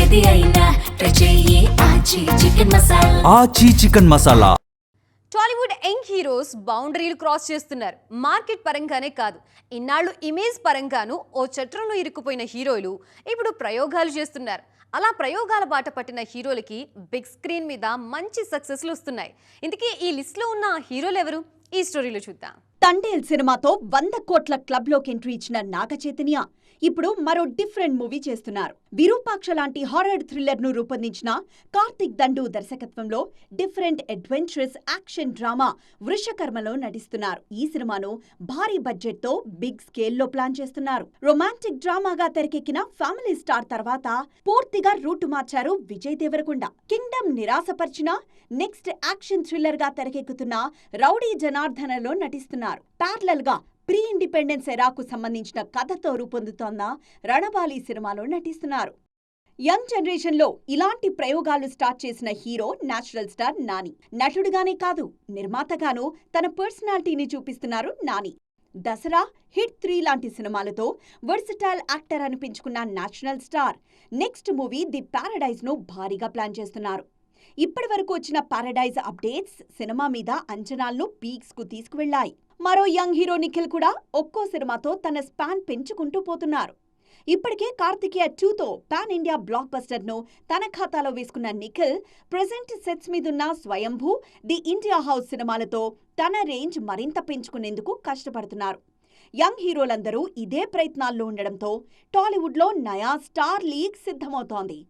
ఏది అయినా ట్రై చెయ్యి ఆచి చికెన్ మసాలా. ఆచి chicken masala. Tollywood young heroes బౌండరీలు క్రాస్ చేస్తున్నారు. మార్కెట్ పరంగానే కాదు, ఇన్నాళ్ళు ఇమేజ్ పరంగాను ఓ చట్రంలో ఇరుక్కుపోయిన హీరోలు ఇప్పుడు ప్రయోగాలు చేస్తున్నారు. అలా ప్రయోగాల బాట పట్టిన హీరోలకి బిగ్ స్క్రీన్ మీద మంచి సక్సెస్లు వస్తున్నాయి. ఇందుకే ఈ లిస్ట్లో ఉన్న హీరోలు ఎవరు, ఈ స్టోరీలో చూద్దాం. తండేల్ సినిమాతో 100 కోట్ల క్లబ్ లోకి ఎంట్రీ ఇచ్చిన నాగ చైతన్య ఇప్పుడు మరో డిఫరెంట్ మూవీ చేస్తున్నారు. విరూపాక్ష లాంటి హారర్ థ్రిల్లర్ ను రూపొందించిన కార్తిక్ దండు దర్శకత్వంలో డిఫరెంట్ అడ్వెంచరస్ యాక్షన్ డ్రామా వృషకర్మలో నటిస్తున్నారు. ఈ సినిమాను భారీ బడ్జెట్ తో బిగ్ స్కేల్ లో ప్లాన్ చేస్తున్నారు. రొమాంటిక్ డ్రామాగా తెరకెక్కిన ఫ్యామిలీ స్టార్ తర్వాత పూర్తిగా రూటు మార్చారు విజయ్ దేవరకొండ. కింగ్డమ్ నిరాశపరిచిన నెక్స్ట్ యాక్షన్ థ్రిల్లర్ గా తెరకెక్కుతున్న రౌడీ జనార్దనలో నటిస్తున్నారు. ప్యారలల్ గా ప్రీ ఇండిపెండెన్స్ ఎరాకు సంబంధించిన కథతో రూపొందుతోన్న రణబాలి సినిమాలో నటిస్తున్నారు. యంగ్ జనరేషన్ లో ఇలాంటి ప్రయోగాలు స్టార్ట్ చేసిన హీరో నేచురల్ స్టార్ నాని. నటుడుగానే కాదు, నిర్మాతగానూ తన పర్సనాలిటీని చూపిస్తున్నారు నాని. దసరా, హిట్ 3 లాంటి సినిమాలతో వర్సిటైల్ యాక్టర్ అనిపించుకున్న national star next movie the Paradise ను భారీగా ప్లాన్ చేస్తున్నారు. ఇప్పటి వరకు వచ్చిన పారడైజ్ అప్డేట్స్ సినిమా మీద అంచనాలను పీక్స్ కు తీసుకువెళ్లాయి. మరో యంగ్ హీరో నిఖిల్ కూడా ఒక్కో సినిమాతో తన స్పాన్ పెంచుకుంటూ పోతున్నారు. ఇప్పటికే కార్తికేయ 2తో పాన్ ఇండియా బ్లాక్ బస్టర్ ను తన ఖాతాలో వేసుకున్న నిఖిల్ ప్రెజెంట్ సెట్స్ మీదున్న స్వయంభూ, ది ఇండియా హౌస్ సినిమాలతో తన రేంజ్ మరింత పెంచుకునేందుకు కష్టపడుతున్నారు. యంగ్ హీరోలందరూ ఇదే ప్రయత్నాల్లో ఉండడంతో టాలీవుడ్లో నయా స్టార్ లీగ్ సిద్ధమవుతోంది.